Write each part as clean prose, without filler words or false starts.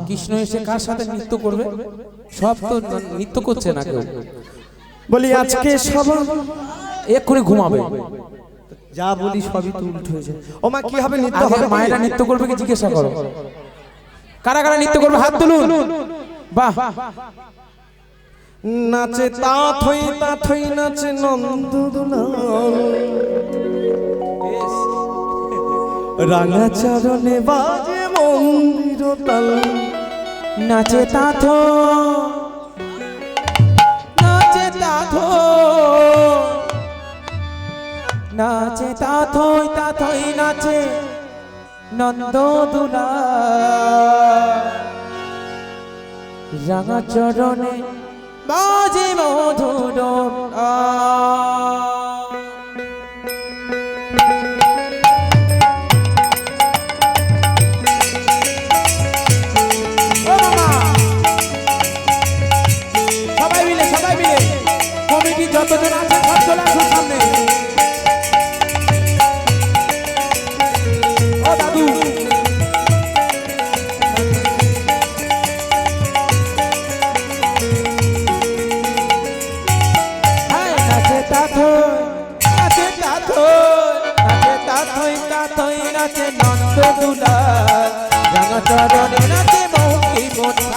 কৃষ্ণ এসে কার সাথে নৃত্য করবে? সব তো নৃত্য করছে না কেউ। বলি আজকে সব এক্ষুনি ঘুমাবে। যা বলি সবই তো উল্টো হয়ে যায়। ও মা কি হবে নৃত্য হবে? মায়েরা নৃত্য করবে কি জিজ্ঞাসা করো। কারা কারা নৃত্য করবে হাত তুলুন। বাহ। নাচে তাথই নাচে নন্দদোলন, রাঙা চরণে বাজে মন্দির তাল। নাচে তাথো নাচে তাথো নাচে তাথই তাথই নাচে নন্দদোলা, রাঙা চরণে বাজে মধুর। সবাই মিলে কমিটি যতজন আছে সব চলে আসুন সামনে। ও দাদু নাচে তাথই নাচে নন্দদোলা, রাঙা চরণে নাচে মৌকি মোটা।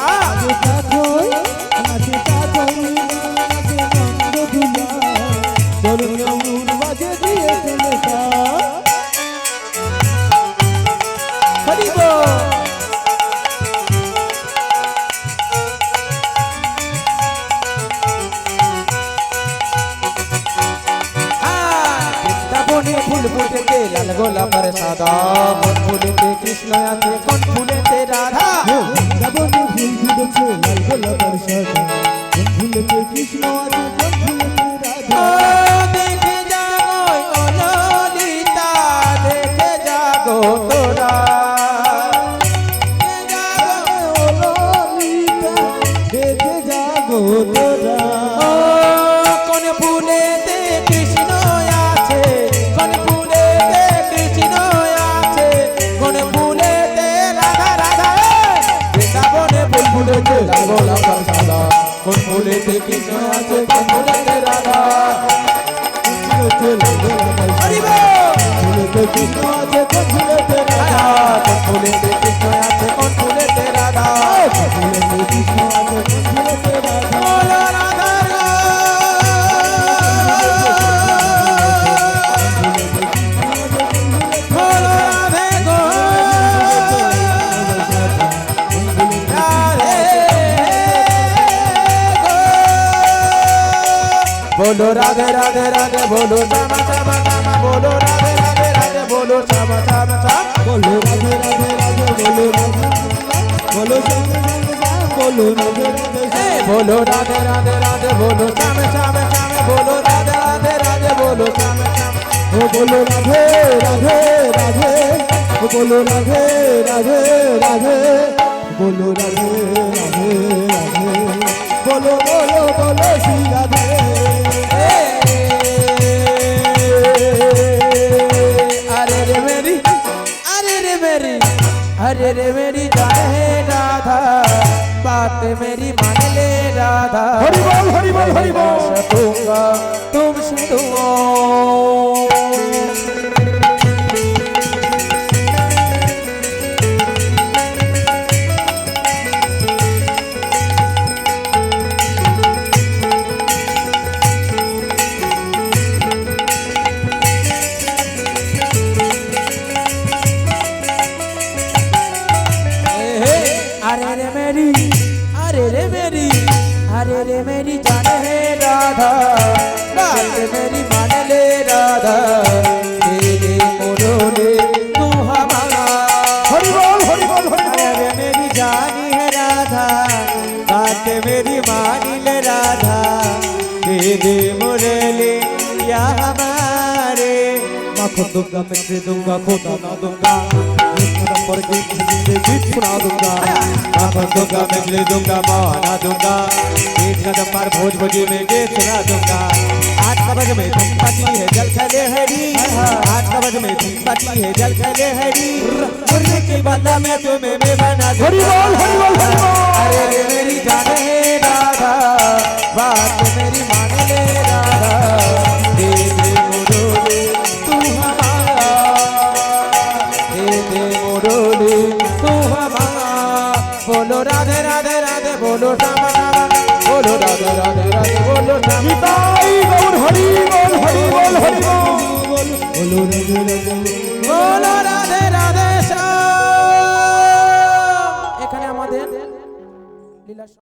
ফুল ফুটেতে লাল গোলাপের সাদা, কোন ফুলেতে কৃষ্ণ আছে কোন ফুলেতে রাধা। বনে ফুল ফুটেছে লাল গোলাপের সাদা, কোন ফুলেতে কৃষ্ণ আছে কোন ফুলেতে রাধা। দেখে যাগো ও ললিতা, দেখে যাগো তোরা, দেখে যাগো তোরা। কোন ফুলেতে কৃষ্ণ আছে কোন ফুলেতে কৃষ্ণ আছে কোন ফুলেতে রাধা রাধা। বৃন্দাবনে ফুল ফুটেছে লাল গোলাপের সাদা, কোন ফুলেতে কৃষ্ণ আছে কোন ফুলেতে রাধা। ফুলেতে কৃষ্ণ আছে কোন ফুলেতে রাধা, কোন ফুলেতে কৃষ্ণ আছে কোন ফুলেতে রাধা। ফুলেতে কৃষ্ণ আছে কোন ফুলেতে রাধা। বলো রাধা গো, বলো রাধে গো, রাধে গো। बोलो राधे राधे राधे बोलो श्यामा श्यामा श्यामा, बोलो राधे राधे राधे बोलो श्यामा श्यामा श्यामा। बोलो राधे राधे राधे बोलो राधे, बोलो श्याम श्याम श्याम बोलो राधे राधे। बोलो राधे राधे राधे बोलो श्याम श्याम श्याम, बोलो राधे राधे राधे बोलो श्याम श्याम। ओ बोलो राधे राधे राधे, ओ बोलो राधे राधे राधे, बोलो राधे राधे राधे, बोलो बोलो बोलो श्री राधे। अरे रे मेरी अरे रे मेरी जान है राधा, बात मेरी मान ले राधा। हरि बोल हरि बोल हरि बोल। दूंगा तुमसे दूंगा। अरे रे मेरी जान है राधा, बात मेरी मान ले राधा। तेरे मोरोले तू हमारा। हरि बोल हरि बोल हरि बोल। अरे मेरी जानी है राधा, बात मेरी मान ले राधा। तेरे मोरोले या हमारे। माखन दूंगा मिश्री दूंगा खोदा ना दूंगा, पर गीत सुना दूंगा। माखन दूंगा मिश्री दूंगा माना दूंगा, गीत कदम पर भोज भोजी में गीत सुना दूंगा। का बज में धूम पाती है जल खैले हैरी 8 का बज में धूम पाती है जल खैले हैरी मुर्गे की बदला में तुम्हें मैं बना दूं हरि बोल हरि बोल हरि बोल अरे रे मेरी जान है राधा बात मेरी मान ले राधा दे दे मुरली तू हमारा दे दे मुरली तू हमारा बोलो राधे राधे राधे बोलो राम राम बोलो राधे राधे राधे बोलो राम নিতাই গৌর হরি বল হরি বল হরি বল বলো রাধে রাধে बोलो राधे राधे श्याम এখানে আমাদের লীলা